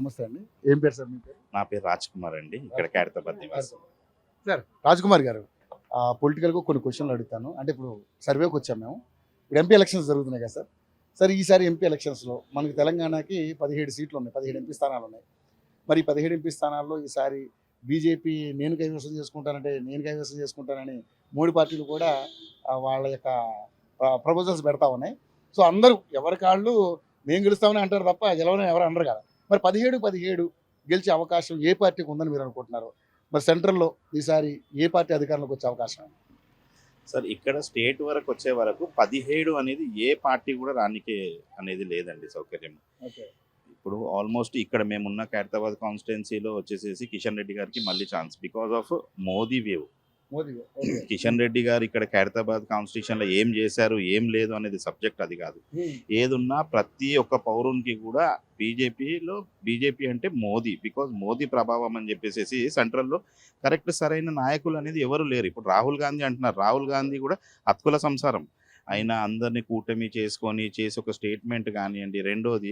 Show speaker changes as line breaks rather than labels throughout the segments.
నమస్తే అండి. ఏం పేరు సార్ మీ పేరు?
నా పేరు రాజ్ కుమార్ అండి. ఇక్కడ ఖైరతాబాద్ నివాసి.
సార్ రాజ్ కుమార్ గారు, పొలిటికల్గా కొన్ని క్వశ్చన్లు అడుగుతాను. అంటే ఇప్పుడు సర్వేకి వచ్చాం మేము. ఇప్పుడు ఎంపీ ఎలక్షన్స్ జరుగుతున్నాయి కదా సార్. సార్ ఈసారి ఎంపీ ఎలక్షన్స్లో మనకి తెలంగాణకి 17 సీట్లు ఉన్నాయి, 17 ఎంపీ స్థానాలు ఉన్నాయి. మరి 17 ఎంపీ స్థానాల్లో ఈసారి బీజేపీ నేను కైవసం చేసుకుంటానని 3 పార్టీలు కూడా వాళ్ళ యొక్క ప్రపోజల్స్ పెడతా ఉన్నాయి. సో అందరూ ఎవరి కాళ్ళు మేము గెలుస్తామని అంటారు తప్ప గెలవని ఎవరు అనరు కదా. మరి 17 గెలిచే అవకాశం ఏ పార్టీకి ఉందని మీరు అనుకుంటున్నారు? మరి సెంట్రల్లో ఈసారి ఏ పార్టీ అధికారంలోకి వచ్చే అవకాశం?
సార్ ఇక్కడ స్టేట్ వరకు వచ్చే వరకు 17 అనేది ఏ పార్టీ కూడా రానికే అనేది లేదండి సౌకర్యం. ఇప్పుడు ఆల్మోస్ట్ ఇక్కడ మేమున్న ఖైరతాబాద్ కాన్స్టిట్యున్సీలో వచ్చేసేసి కిషన్ రెడ్డి గారికి మళ్ళీ chance because of Modi wave. Kishan Reddy గారు ఇక్కడ ఖైరతాబాద్ కాన్స్టిట్యూషన్లో ఏం చేశారు ఏం లేదు అనేది సబ్జెక్ట్ అది కాదు. ఏదున్నా ప్రతి ఒక్క పౌరునికి కూడా బీజేపీ అంటే మోదీ, బికాజ్ మోదీ ప్రభావం అని చెప్పేసి సెంట్రల్లో కరెక్ట్ సరైన నాయకులు అనేది ఎవరు లేరు. ఇప్పుడు రాహుల్ గాంధీ అంటున్నారు, రాహుల్ గాంధీ కూడా హక్కుల సంసారం అయినా అందరినీ కూటమి చేసి ఒక స్టేట్మెంట్ కానివ్వండి. రెండోది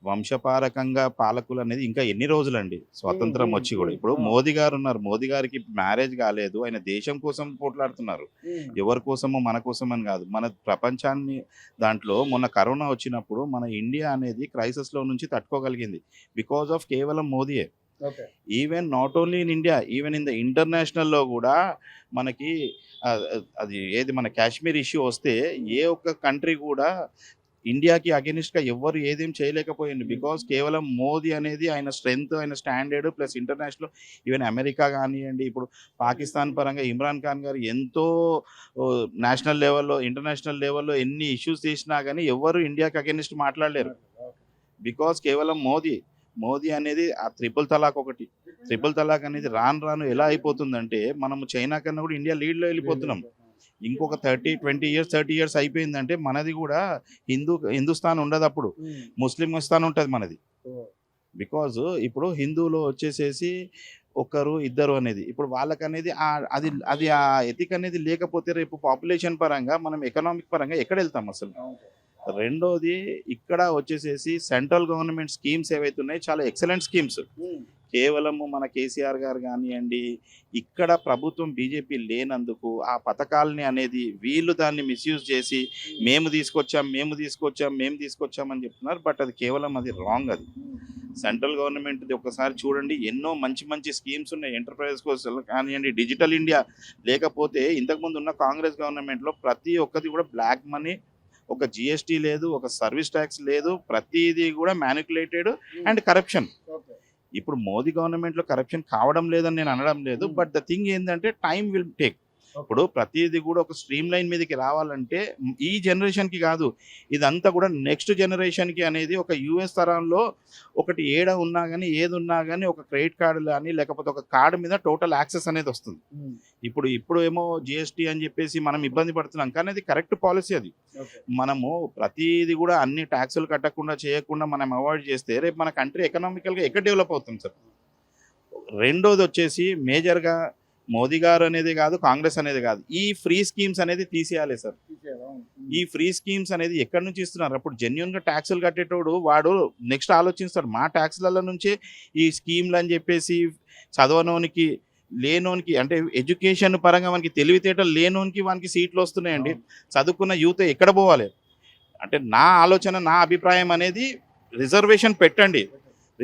వంశపారకంగా పాలకులు అనేది ఇంకా ఎన్ని రోజులండి స్వాతంత్రం వచ్చి కూడా. ఇప్పుడు మోదీ గారు ఉన్నారు, మోదీ గారికి మ్యారేజ్ కాలేదు, ఆయన దేశం కోసం పోట్లాడుతున్నారు. ఎవరి కోసమో మన కోసం అని కాదు, మన ప్రపంచాన్ని. దాంట్లో మొన్న కరోనా వచ్చినప్పుడు మన ఇండియా అనేది క్రైసిస్లో నుంచి తట్టుకోగలిగింది బికాజ్ ఆఫ్ కేవలం మోదీయే. Even not only in India, even in the ఇంటర్నేషనల్లో కూడా మనకి అది ఏది మన కాశ్మీర్ ఇష్యూ వస్తే ఏ ఒక్క కంట్రీ కూడా ఇండియాకి అగెనిస్ట్గా ఎవరు ఏదేం చేయలేకపోయింది బికాజ్ కేవలం మోదీ అనేది ఆయన స్ట్రెంగ్త్, ఆయన standard plus international. Even America కానివ్వండి, ఇప్పుడు పాకిస్తాన్ పరంగా ఇమ్రాన్ ఖాన్ గారు ఎంతో నేషనల్ లెవెల్లో ఇంటర్నేషనల్ లెవెల్లో ఎన్ని ఇష్యూస్ చేసినా కానీ ఎవరు ఇండియాకి అగెనిస్ట్ మాట్లాడలేరు బికాజ్ కేవలం మోదీ అనేది ఆ ట్రిపుల్ తలాక్ అనేది రాను ఎలా అయిపోతుందంటే మనము చైనా కన్నా కూడా ఇండియా లీడ్లో వెళ్ళిపోతున్నాం. ఇంకొక 20 years అయిపోయిందంటే మనది కూడా హిందుస్థాన్ ఉండదు, అప్పుడు ముస్లిమిస్తాన్ ఉంటుంది మనది. బికాజ్ ఇప్పుడు హిందువులో వచ్చేసేసి ఒకరు ఇద్దరు అనేది ఇప్పుడు వాళ్ళకనేది అది ఆ ఎథిక్ అనేది లేకపోతే రేపు పాపులేషన్ పరంగా మనం ఎకనామిక్ పరంగా ఎక్కడ వెళ్తాం అసలు. రెండోది ఇక్కడ వచ్చేసేసి సెంట్రల్ గవర్నమెంట్ స్కీమ్స్ ఏవైతే ఉన్నాయో చాలా ఎక్సలెంట్ స్కీమ్స్. కేవలము మన కేసీఆర్ గారు కానివ్వండి, ఇక్కడ ప్రభుత్వం బీజేపీ లేనందుకు ఆ పథకాలని అనేది వీళ్ళు దాన్ని మిస్యూజ్ చేసి మేము తీసుకొచ్చామని చెప్తున్నారు. బట్ అది కేవలం అది రాంగ్. అది సెంట్రల్ గవర్నమెంట్ది ఒకసారి చూడండి, ఎన్నో మంచి స్కీమ్స్ ఉన్నాయి. ఎంటర్ప్రైజెస్ కోసం కానివ్వండి, డిజిటల్ ఇండియా. లేకపోతే ఇంతకుముందు ఉన్న కాంగ్రెస్ గవర్నమెంట్లో ప్రతి ఒక్కది కూడా బ్లాక్ మనీ, ఒక జిఎస్టీ లేదు, ఒక సర్వీస్ ట్యాక్స్ లేదు, ప్రతిదీ కూడా మ్యానిపులేటెడ్ అండ్ కరప్షన్. ఇప్పుడు మోదీ గవర్నమెంట్లో కరప్షన్ కావడం లేదని నేను అనడం లేదు, బట్ ద థింగ్ ఏంటంటే టైం విల్ టేక్. ఇప్పుడు ప్రతిదీ కూడా ఒక స్ట్రీమ్ లైన్ మీదకి రావాలంటే ఈ జనరేషన్కి కాదు, ఇదంతా కూడా నెక్స్ట్ జనరేషన్కి అనేది ఒక యూఎస్ తరంలో ఒకటి ఏది ఉన్నా కానీ ఒక క్రెడిట్ కార్డు కానీ లేకపోతే ఒక కార్డు మీద టోటల్ యాక్సెస్ అనేది వస్తుంది. ఇప్పుడు ఏమో జిఎస్టీ అని చెప్పేసి మనం ఇబ్బంది పడుతున్నాం, కానీ అది కరెక్ట్ పాలసీ. అది మనము ప్రతిదీ కూడా అన్ని ట్యాక్సులు కట్టకుండా చేయకుండా మనం అవాయిడ్ చేస్తే రేపు మన కంట్రీ ఎకనామికల్గా ఎక్కడ డెవలప్ అవుతుంది సార్. రెండోది వచ్చేసి మేజర్గా మోదీ గారు అనేది కాదు, కాంగ్రెస్ అనేది కాదు, ఈ ఫ్రీ స్కీమ్స్ అనేది తీసేయాలి సార్. ఈ ఫ్రీ స్కీమ్స్ అనేది ఎక్కడి నుంచి ఇస్తున్నారు? అప్పుడు జెన్యున్గా ట్యాక్సులు కట్టేటోడు వాడు నెక్స్ట్ ఆలోచిస్తాడు, మా ట్యాక్స్ల నుంచే ఈ స్కీమ్లు అని చెప్పేసి చదవనోనికి లేనోనికి, అంటే ఎడ్యుకేషన్ పరంగా మనకి తెలివితేటలు లేనోనికి వానికి సీట్లు వస్తున్నాయండి. చదువుకున్న యూత్ ఎక్కడ పోవాలి అంటే నా ఆలోచన, నా అభిప్రాయం అనేది రిజర్వేషన్ పెట్టండి.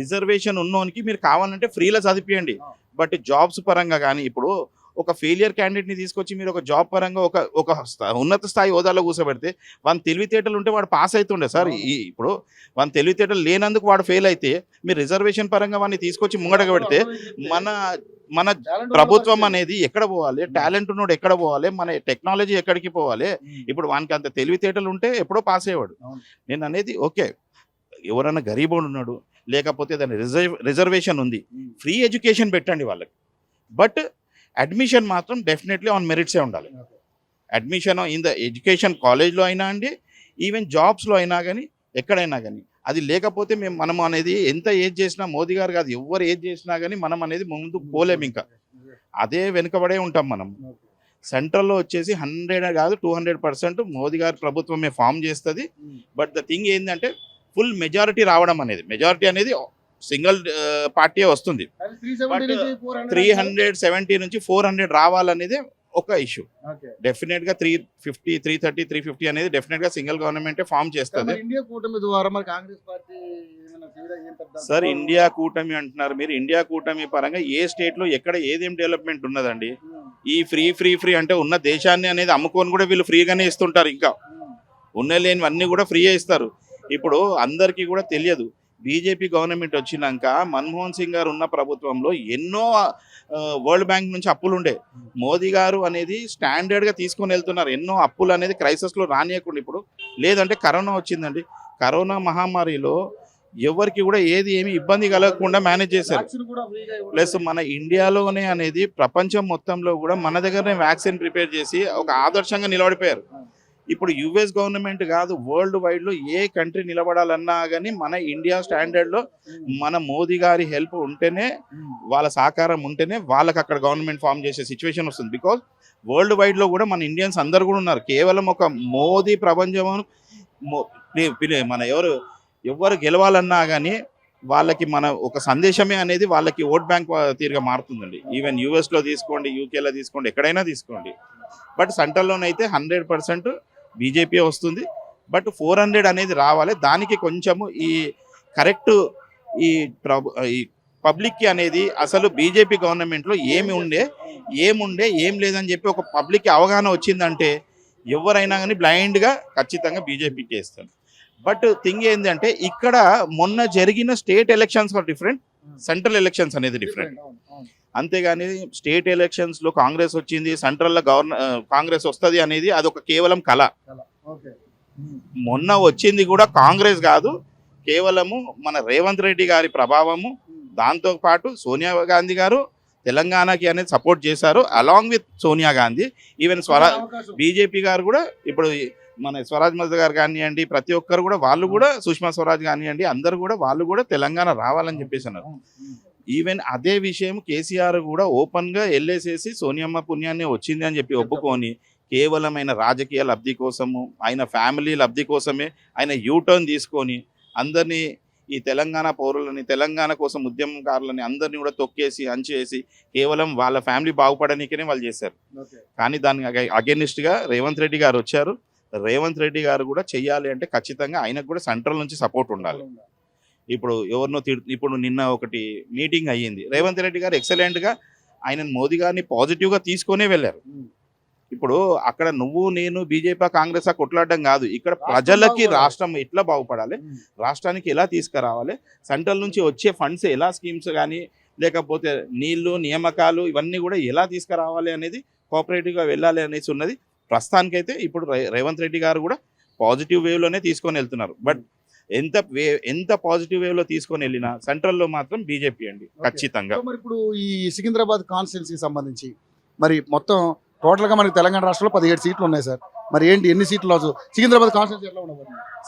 రిజర్వేషన్ ఉన్నోనికి మీరు కావాలంటే ఫ్రీలో చదివించండి. బట్ జాబ్స్ పరంగా కానీ ఇప్పుడు ఒక ఫెయిలియర్ క్యాండిడేట్ని తీసుకొచ్చి మీరు ఒక జాబ్ పరంగా ఒక ఉన్నత స్థాయి హోదాలో కూర్చోబెడితే వాని తెలివితేటలు ఉంటే వాడు పాస్ అవుతుండే సార్. ఇప్పుడు వాని తెలివితేటలు లేనందుకు వాడు ఫెయిల్ అయితే మీరు రిజర్వేషన్ పరంగా వాడిని తీసుకొచ్చి ముంగడగా పెడితే మన ప్రభుత్వం అనేది ఎక్కడ పోవాలి, టాలెంట్ ఉన్నోడు ఎక్కడ పోవాలి, మన టెక్నాలజీ ఎక్కడికి పోవాలి. ఇప్పుడు వానికి అంత తెలివితేటలు ఉంటే ఎప్పుడో పాస్ అయ్యేవాడు. నేను అనేది ఓకే, ఎవరన్నా గరీబోడు ఉన్నాడు, లేకపోతే దాని రిజర్వేషన్ ఉంది, ఫ్రీ ఎడ్యుకేషన్ పెట్టండి వాళ్ళకి. బట్ అడ్మిషన్ మాత్రం డెఫినెట్లీ ఆన్ మెరిట్సే ఉండాలి. అడ్మిషన్ ఇన్ ద ఎడ్యుకేషన్ కాలేజ్లో అయినా అండి, ఈవెన్ జాబ్స్లో అయినా కానీ ఎక్కడైనా కానీ. అది లేకపోతే మనం అనేది ఎంత ఏజ్ చేసినా, మోదీ గారు కాదు ఎవరు ఏజ్ చేసినా కానీ మనం అనేది ముందు పోలేము, ఇంకా అదే వెనుకబడే ఉంటాం మనం. సెంట్రల్లో వచ్చేసి 100 కాదు 200% మోదీ గారి ప్రభుత్వమే ఫామ్ చేస్తుంది. బట్ ద థింగ్ ఏంటంటే ఫుల్ మెజారిటీ రావడం అనేది, మెజారిటీ అనేది సింగిల్ పార్టీ వస్తుంది. 370 నుంచి 400 రావాలనేది ఒక ఇష్యూ. డెఫినెట్ గా 350, 330, 350 అనేది డెఫినెట్ గా సింగిల్ గవర్నమెంట్ ఫామ్ చేస్తుంది.
ఇండియా కూటమి ద్వారా మరి కాంగ్రెస్ పార్టీ
సార్ ఇండియా కూటమి అంటున్నారు మీరు. ఇండియా కూటమి పరంగా ఏ స్టేట్ లో ఎక్కడ ఏదేం డెవలప్మెంట్ ఉన్నదండి? ఈ ఫ్రీ అంటే ఉన్న దేశాన్ని అనేది అమ్ముకొని కూడా వీళ్ళు ఫ్రీగానే ఇస్తుంటారు. ఇంకా ఉన్న లేనివన్నీ కూడా ఫ్రీగా ఇస్తారు. ఇప్పుడు అందరికీ కూడా తెలియదు, బీజేపీ గవర్నమెంట్ వచ్చినాక మన్మోహన్ సింగ్ గారు ఉన్న ప్రభుత్వంలో ఎన్నో వరల్డ్ బ్యాంక్ నుంచి అప్పులు ఉండే. మోదీ గారు అనేది స్టాండర్డ్గా తీసుకొని వెళ్తున్నారు. ఎన్నో అప్పులు అనేది క్రైసిస్లో రానియకుండా ఇప్పుడు లేదంటే కరోనా వచ్చిందండి. కరోనా మహమ్మారిలో ఎవరికి కూడా ఏమి ఇబ్బంది కలగకుండా మేనేజ్ చేశారు. ప్లస్ మన ఇండియాలోనే అనేది ప్రపంచం మొత్తంలో కూడా మన దగ్గరనే వ్యాక్సిన్ ప్రిపేర్ చేసి ఒక ఆదర్శంగా నిలబడిపోయారు. ఇప్పుడు యుఎస్ గవర్నమెంట్ కాదు, వరల్డ్ వైడ్లో ఏ కంట్రీ నిలబడాలన్నా కానీ మన ఇండియా స్టాండర్డ్లో మన మోదీ గారి హెల్ప్ ఉంటేనే, వాళ్ళ సహకారం ఉంటేనే వాళ్ళకి అక్కడ గవర్నమెంట్ ఫామ్ చేసే సిచ్యువేషన్ వస్తుంది. బికాజ్ వరల్డ్ వైడ్లో కూడా మన ఇండియన్స్ అందరు కూడా ఉన్నారు. కేవలం ఒక మోదీ ప్రపంచం మన ఎవరు గెలవాలన్నా కానీ వాళ్ళకి మన ఒక సందేశమే అనేది వాళ్ళకి ఓట్ బ్యాంక్ తీరుగా మారుతుందండి. ఈవెన్ యూఎస్లో తీసుకోండి, యూకేలో తీసుకోండి, ఎక్కడైనా తీసుకోండి. బట్ సెంట్రల్లోనైతే 100% బీజేపీ వస్తుంది. బట్ 400 అనేది రావాలి. దానికి కొంచెము ఈ కరెక్ట్ ఈ పబ్లిక్కి అనేది అసలు బీజేపీ గవర్నమెంట్లో ఏం లేదని చెప్పి ఒక పబ్లిక్కి అవగాహన వచ్చిందంటే ఎవరైనా కానీ బ్లైండ్గా ఖచ్చితంగా బీజేపీకి వేస్తారు. బట్ థింగ్ ఏంటంటే ఇక్కడ మొన్న జరిగిన state elections different, central elections అనేది డిఫరెంట్. అంతేగాని స్టేట్ ఎలక్షన్స్లో కాంగ్రెస్ వచ్చింది, సెంట్రల్లో కాంగ్రెస్ వస్తుంది అనేది అదొక కేవలం కళ. మొన్న వచ్చింది కూడా కాంగ్రెస్ కాదు, కేవలము మన రేవంత్ రెడ్డి గారి ప్రభావము. దాంతోపాటు సోనియా గాంధీ గారు తెలంగాణకి అనేది సపోర్ట్ చేశారు, along with Sonia Gandhi. Even BJP గారు కూడా ఇప్పుడు మన స్వరాజ్ మజ్దా గారు కానివ్వండి, ప్రతి ఒక్కరు కూడా వాళ్ళు కూడా సుష్మా స్వరాజ్ కానివ్వండి, అందరు కూడా వాళ్ళు కూడా తెలంగాణ రావాలని చెప్పేసి అన్నారు. ఈవెన్ అదే విషయం కేసీఆర్ కూడా ఓపెన్గా వెళ్ళేసేసి సోనియమ్మ పుణ్యాన్ని వచ్చింది అని చెప్పి ఒప్పుకొని కేవలమైన రాజకీయ లబ్ధి కోసము, ఆయన ఫ్యామిలీ లబ్ధి కోసమే ఆయన యూటర్న్ తీసుకొని అందరినీ ఈ తెలంగాణ పౌరులని, తెలంగాణ కోసం ఉద్యమకారులని అందరినీ కూడా తొక్కేసి అంచేసి కేవలం వాళ్ళ ఫ్యామిలీ బాగుపడడానికనే వాళ్ళు చేశారు. కానీ దానికి అగెనిస్ట్గా రేవంత్ రెడ్డి గారు వచ్చారు. రేవంత్ రెడ్డి గారు కూడా చెయ్యాలి అంటే ఖచ్చితంగా ఆయనకు కూడా సెంట్రల్ నుంచి సపోర్ట్ ఉండాలి. ఇప్పుడు నిన్న ఒకటి మీటింగ్ అయ్యింది, రేవంత్ రెడ్డి గారు ఎక్సలెంట్గా ఆయన మోదీ గారిని పాజిటివ్గా తీసుకొనే వెళ్ళారు. ఇప్పుడు అక్కడ నువ్వు నేను బీజేపీ కాంగ్రెస్ కొట్లాడడం కాదు, ఇక్కడ ప్రజలకి రాష్ట్రం ఎట్లా బాగుపడాలి, రాష్ట్రానికి ఎలా తీసుకురావాలి, సెంట్రల్ నుంచి వచ్చే ఫండ్స్ ఎలా స్కీమ్స్ కానీ లేకపోతే నీళ్లు నియామకాలు ఇవన్నీ కూడా ఎలా తీసుకురావాలి అనేది కోఆపరేటివ్గా వెళ్ళాలి అనేసి ఉన్నది. ప్రస్తుతానికైతే ఇప్పుడు రేవంత్ రెడ్డి గారు కూడా పాజిటివ్ వేవ్లోనే తీసుకొని వెళ్తున్నారు. బట్ ఎంత పాజిటివ్ వేవ్లో తీసుకొని వెళ్ళినా సెంట్రల్లో మాత్రం బీజేపీ అండి ఖచ్చితంగా.
మరి ఇప్పుడు ఈ సికింద్రాబాద్ కాన్స్టిట్యున్సీకి సంబంధించి మరి మొత్తం టోటల్గా మనకి తెలంగాణ రాష్ట్రంలో 17 సీట్లు ఉన్నాయి సార్. మరి ఏంటి ఎన్ని సీట్లు సికింద్రాబాద్ కాన్స్టిట్యున్సీ ఎట్లా ఉండదు?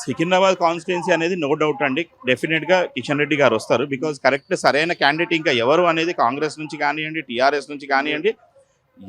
సికింద్రాబాద్ కాన్స్టిట్యున్సీ అనేది నో డౌట్ అండి, డెఫినెట్గా కిషన్ రెడ్డి గారు వస్తారు. బికాజ్ కరెక్ట్ సరైన క్యాండిడేట్ ఇంకా ఎవరు అనేది కాంగ్రెస్ నుంచి కానివ్వండి, టీఆర్ఎస్ నుంచి కానివ్వండి,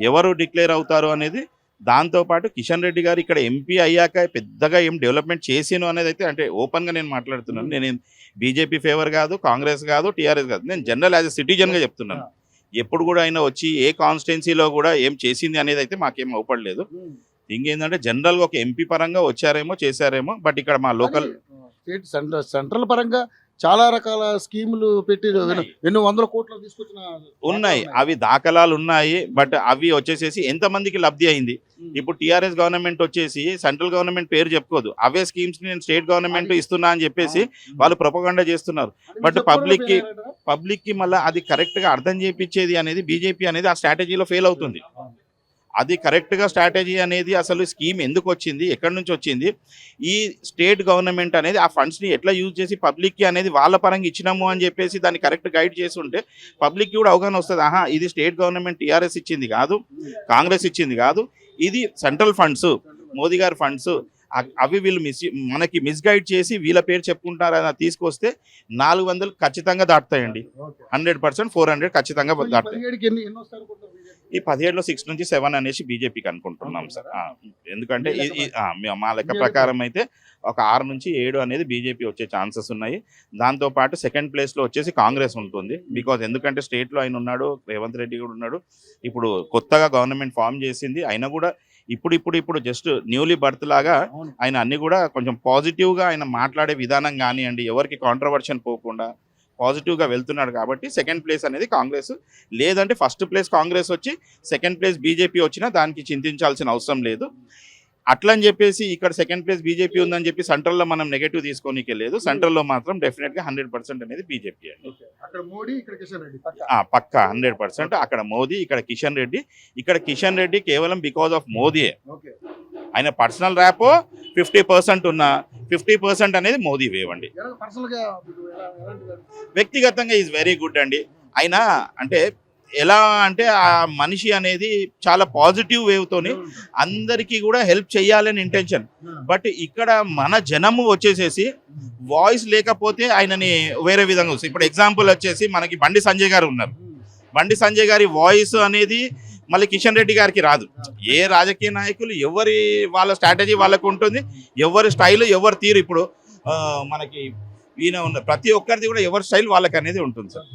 ఎవరు డిక్లేర్ అవుతారు అనేది. దాంతోపాటు కిషన్ రెడ్డి గారు ఇక్కడ ఎంపీ అయ్యాక పెద్దగా ఏం డెవలప్మెంట్ చేసాను అనేది అయితే అంటే ఓపెన్గా నేను మాట్లాడుతున్నాను. నేను బీజేపీ ఫేవర్ కాదు, కాంగ్రెస్ కాదు, టీఆర్ఎస్ కాదు, నేను జనరల్ యాజ్ ఎ సిటిజన్గా చెప్తున్నాను. ఎప్పుడు కూడా ఆయన వచ్చి ఏ కాన్స్టిట్యున్సీలో కూడా ఏం చేసింది అనేది అయితే మాకేం అవపడలేదు. ఇంకేంటంటే జనరల్గా ఒక ఎంపీ పరంగా వచ్చారేమో చేశారేమో, బట్ ఇక్కడ మా లోకల్
సెంట్రల్ పరంగా చాలా రకాల స్కీములు పెట్టి ఎన్నో వందల కోట్లు తీసుకొచ్చిన
ఉన్నాయి, అవి దాఖలాలు ఉన్నాయి. బట్ అవి వచ్చేసేసి ఎంతమందికి లబ్ధి అయింది. ఇప్పుడు టీఆర్ఎస్ గవర్నమెంట్ వచ్చేసి సెంట్రల్ గవర్నమెంట్ పేరు చెప్పుకోదు, అవే స్కీమ్స్ నేను స్టేట్ గవర్నమెంట్ ఇస్తున్నా అని చెప్పేసి వాళ్ళు ప్రొపగండా చేస్తున్నారు. బట్ పబ్లిక్కి మళ్ళీ అది కరెక్ట్గా అర్థం చేయించేది అనేది బీజేపీ అనేది ఆ స్ట్రాటజీలో ఫెయిల్ అవుతుంది. అది కరెక్ట్గా స్ట్రాటజీ అనేది అసలు స్కీమ్ ఎందుకు వచ్చింది, ఎక్కడి నుంచి వచ్చింది, ఈ స్టేట్ గవర్నమెంట్ అనేది ఆ ఫండ్స్ని ఎట్లా యూజ్ చేసి పబ్లిక్కి అనేది వాళ్ళ పరంగా ఇచ్చినాము అని చెప్పేసి దాన్ని కరెక్ట్ గైడ్ చేసి ఉంటే పబ్లిక్కి కూడా అవగాహన వస్తుంది. ఆహా, ఇది స్టేట్ గవర్నమెంట్ టీఆర్ఎస్ ఇచ్చింది కాదు, కాంగ్రెస్ ఇచ్చింది కాదు, ఇది సెంట్రల్ ఫండ్స్, మోదీ గారి ఫండ్స్ అవి వీళ్ళు మనకి మిస్గైడ్ చేసి వీళ్ళ పేరు చెప్పుకుంటారని తీసుకొస్తే 400 ఖచ్చితంగా దాటుతాయండి. 100% 400 ఖచ్చితంగా దాటుతాయి.
17కి ఎన్ని వస్తాయి అనుకుంటున్నారు BJP?
ఈ 17లో 6 నుంచి 7 అనేసి బీజేపీకి అనుకుంటున్నాం సార్. ఎందుకంటే మా లెక్క ప్రకారం అయితే ఒక 6 నుంచి 7 అనేది బీజేపీ వచ్చే ఛాన్సెస్ ఉన్నాయి. దాంతోపాటు సెకండ్ ప్లేస్లో వచ్చేసి కాంగ్రెస్ ఉంటుంది. బికాజ్ ఎందుకంటే స్టేట్లో ఆయన ఉన్నాడు, రేవంత్ రెడ్డి కూడా ఉన్నాడు. ఇప్పుడు కొత్తగా గవర్నమెంట్ ఫామ్ చేసింది. అయినా కూడా ఇప్పుడు జస్ట్ న్యూలీ బర్త్ లాగా ఆయన అన్ని కూడా కొంచెం పాజిటివ్గా ఆయన మాట్లాడే విధానం కానివ్వండి, ఎవరికి కాంట్రవర్షన్ పోకుండా పాజిటివ్గా వెళ్తున్నాడు. కాబట్టి సెకండ్ ప్లేస్ అనేది కాంగ్రెస్, లేదంటే ఫస్ట్ ప్లేస్ కాంగ్రెస్ వచ్చి సెకండ్ ప్లేస్ బీజేపీ వచ్చినా దానికి చింతించాల్సిన అవసరం లేదు. అట్లని చెప్పేసి ఇక్కడ సెకండ్ ప్లేస్ బీజేపీ ఉందని చెప్పి సెంట్రల్లో మనం నెగటివ్ తీసుకోనికే లేదు. సెంట్రల్లో మాత్రం డెఫినెట్గా 100% అనేది బీజేపీ అండి.
అక్కడ మోడీ, ఇక్కడ కిషన్ రెడ్డి
పక్కా 100%. అక్కడ మోదీ, ఇక్కడ కిషన్ రెడ్డి. ఇక్కడ కిషన్ రెడ్డి కేవలం బికాజ్ ఆఫ్ మోదీయే. ఆయన పర్సనల్ ర్యాపో 50% ఉన్న 50% అనేది మోదీ వేవ్ అండి. వ్యక్తిగతంగా ఈజ్ వెరీ గుడ్ అండి. ఆయన అంటే ఎలా అంటే ఆ మనిషి అనేది చాలా పాజిటివ్ వేవ్తోని అందరికీ కూడా హెల్ప్ చేయాలని ఇంటెన్షన్. బట్ ఇక్కడ మన జనము వచ్చేసేసి వాయిస్ లేకపోతే ఆయనని వేరే విధంగా వస్తుంది. ఇప్పుడు ఎగ్జాంపుల్ వచ్చేసి మనకి బండి సంజయ్ గారు ఉన్నారు. బండి సంజయ్ గారి వాయిస్ అనేది మళ్ళీ కిషన్ రెడ్డి గారికి రాదు. ఏ రాజకీయ నాయకులు ఎవరి వాళ్ళ స్ట్రాటజీ వాళ్ళకు ఉంటుంది, ఎవరి స్టైల్ ఎవరి తీరు. ఇప్పుడు మనకి ఈయన ఉన్న ప్రతి ఒక్కరిది కూడా ఎవరి స్టైల్ వాళ్ళకి అనేది ఉంటుంది సార్.